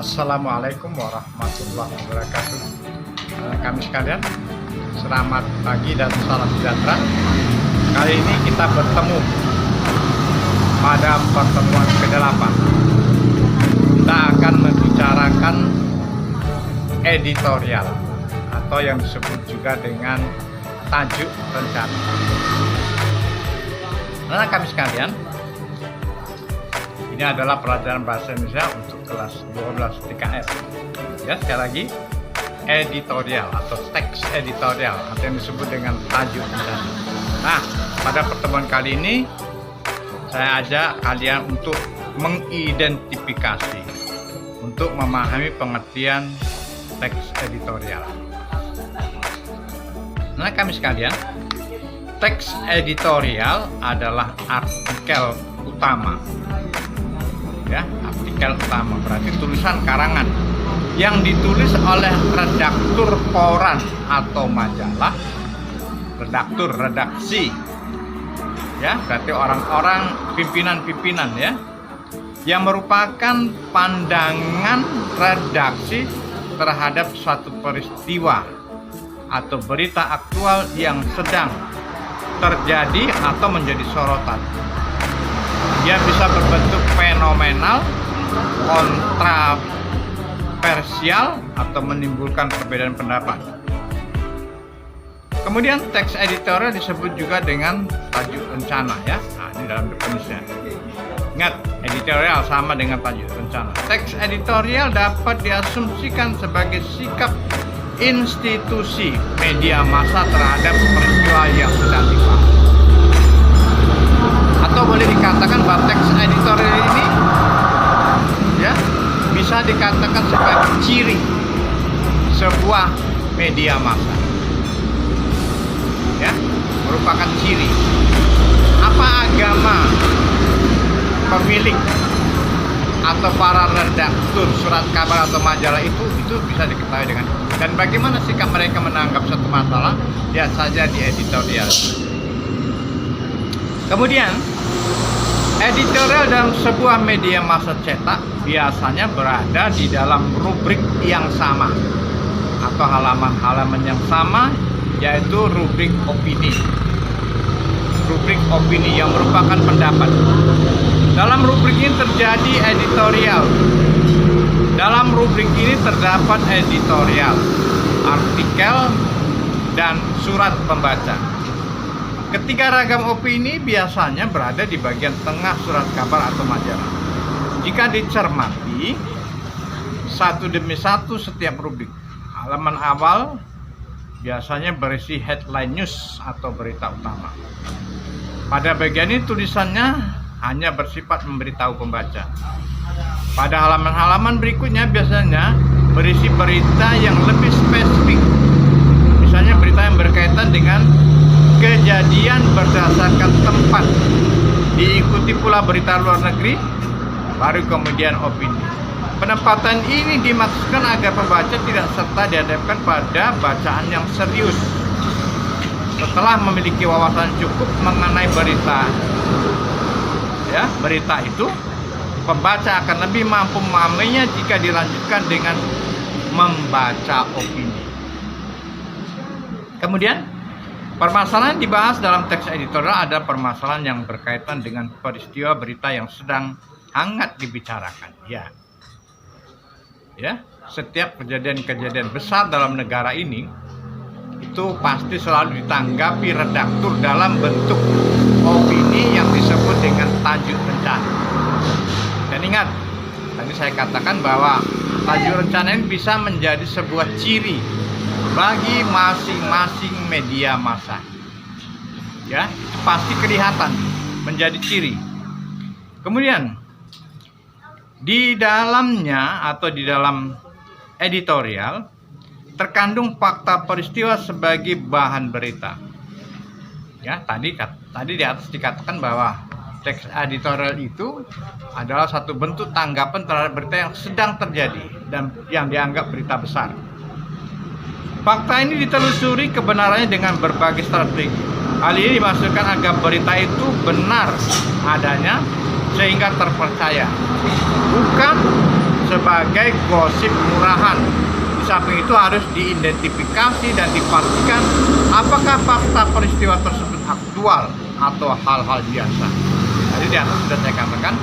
Assalamualaikum warahmatullahi wabarakatuh. Kami sekalian, selamat pagi dan salam sejahtera. Kali ini kita bertemu pada pertemuan ke-8. Kita akan membicarakan editorial atau yang disebut juga dengan tajuk rencana. Nah, kami sekalian, ini adalah pelajaran bahasa Indonesia untuk kelas 12 TKS. Ya, sekali lagi, editorial atau teks editorial atau yang disebut dengan tajuk rencana. Nah, pada pertemuan kali ini saya ajak kalian untuk mengidentifikasi, untuk memahami pengertian teks editorial. Nah, kami sekalian, teks editorial adalah artikel utama. Ya, artikel utama berarti tulisan karangan yang ditulis oleh redaktur koran atau majalah, redaktur, redaksi. Ya, berarti orang-orang pimpinan-pimpinan ya, yang merupakan pandangan redaksi terhadap suatu peristiwa atau berita aktual yang sedang terjadi atau menjadi sorotan. Dia bisa berbentuk fenomenal, kontroversial, atau menimbulkan perbedaan pendapat. Kemudian teks editorial disebut juga dengan tajuk rencana ya. Nah, ini dalam definisinya. Ingat, editorial sama dengan tajuk rencana. Teks editorial dapat diasumsikan sebagai sikap institusi media massa terhadap peristiwa yang sedang dibahas. Atau boleh dikatakan bahwa teks editorial ini ya bisa dikatakan sebagai ciri sebuah media massa. Ya, merupakan ciri. Apa agama pemilik atau para redaktur surat kabar atau majalah itu bisa diketahui dengan. Dan bagaimana sikap mereka menanggap satu masalah, lihat saja di editorial. Kemudian, editorial dalam sebuah media massa cetak biasanya berada di dalam rubrik yang sama atau halaman-halaman yang sama, yaitu rubrik opini. Rubrik opini yang merupakan pendapat. Dalam rubrik ini terjadi editorial. Dalam rubrik ini terdapat editorial, artikel, dan surat pembaca. Ketiga ragam opini biasanya berada di bagian tengah surat kabar atau majalah. Jika dicermati satu demi satu setiap rubrik, halaman awal biasanya berisi headline news atau berita utama. Pada bagian ini tulisannya hanya bersifat memberitahu pembaca. Pada halaman-halaman berikutnya biasanya berisi berita yang lebih spesifik. Misalnya berita yang berkaitan dengan kejadian berdasarkan tempat. Diikuti pula berita luar negeri, baru kemudian opini. Penempatan ini dimaksudkan agar pembaca tidak serta dihadapkan pada bacaan yang serius. Setelah memiliki wawasan cukup mengenai berita itu, pembaca akan lebih mampu memahaminya jika dilanjutkan dengan membaca opini. Kemudian, permasalahan dibahas dalam teks editorial ada permasalahan yang berkaitan dengan peristiwa berita yang sedang hangat dibicarakan. Ya, setiap kejadian-kejadian besar dalam negara ini itu pasti selalu ditanggapi redaktur dalam bentuk opini yang disebut dengan tajuk rencana. Dan ingat, tadi saya katakan bahwa tajuk rencana ini bisa menjadi sebuah ciri bagi masing-masing media massa. Ya, itu pasti kelihatan menjadi ciri. Kemudian di dalamnya atau di dalam editorial terkandung fakta peristiwa sebagai bahan berita. Ya, tadi di atas dikatakan bahwa teks editorial itu adalah satu bentuk tanggapan terhadap berita yang sedang terjadi dan yang dianggap berita besar. Fakta ini ditelusuri kebenarannya dengan berbagai strategi. Hal ini dimaksudkan agar berita itu benar adanya sehingga terpercaya, bukan sebagai sebagai gosip murahan. Di samping itu harus diidentifikasi dan dipastikan apakah fakta peristiwa tersebut aktual atau hal-hal biasa. Jadi di atas sudah saya katakan,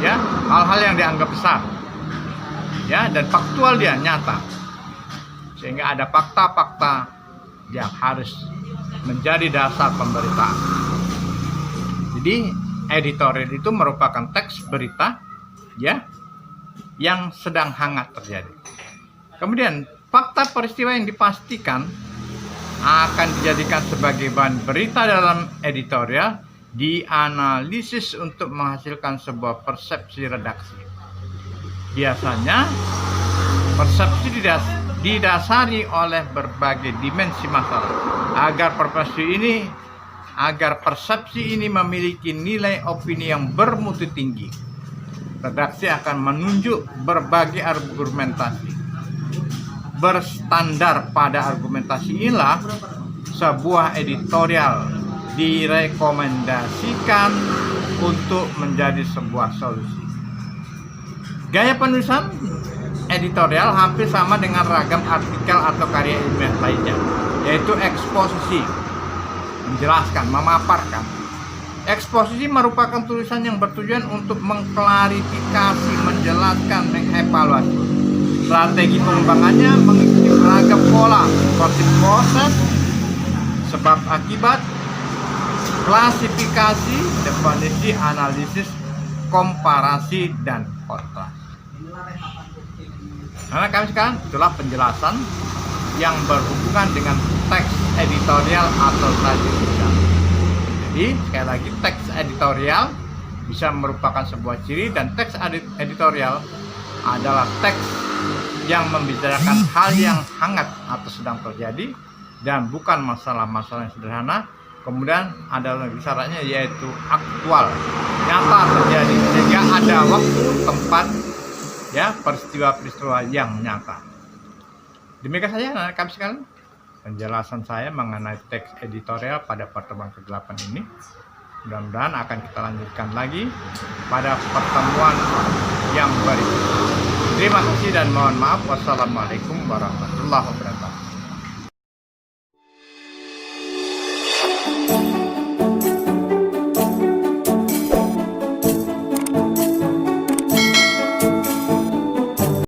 ya, hal-hal yang dianggap besar, ya, dan faktual dia nyata, sehingga ada fakta-fakta yang harus menjadi dasar pemberitaan. Jadi editorial itu merupakan teks berita, ya, yang sedang hangat terjadi. Kemudian fakta peristiwa yang dipastikan akan dijadikan sebagai bahan berita dalam editorial, dianalisis untuk menghasilkan sebuah persepsi redaksi. Biasanya persepsi didasari oleh berbagai dimensi masalah. Agar persepsi ini memiliki nilai opini yang bermutu tinggi, redaksi akan menunjuk berbagai argumentasi. Berstandar pada argumentasi inilah sebuah editorial direkomendasikan untuk menjadi sebuah solusi. Gaya penulisan editorial hampir sama dengan ragam artikel atau karya ilmiah lainnya, yaitu eksposisi, menjelaskan, memaparkan. Eksposisi merupakan tulisan yang bertujuan untuk mengklarifikasi, menjelaskan, mengevaluasi. Strategi pengembangannya mengikuti beragam pola seperti proses, sebab akibat, klasifikasi, definisi, analisis, komparasi, dan kontras. Karena kami sekarang itulah penjelasan yang berhubungan dengan teks editorial atau tadi tulisan. Jadi sekali lagi, teks editorial bisa merupakan sebuah ciri, dan teks editorial adalah teks yang membicarakan hal yang hangat atau sedang terjadi dan bukan masalah-masalah yang sederhana. Kemudian ada lagi syaratnya, yaitu aktual, nyata terjadi, sehingga ada waktu, tempat, ya, peristiwa-peristiwa yang nyata. Demikian saja anak kami sekalian penjelasan saya mengenai teks editorial pada pertemuan ke-8 ini. Mudah-mudahan akan kita lanjutkan lagi pada pertemuan yang berikutnya. Terima kasih dan mohon maaf. Wassalamualaikum warahmatullahi wabarakatuh.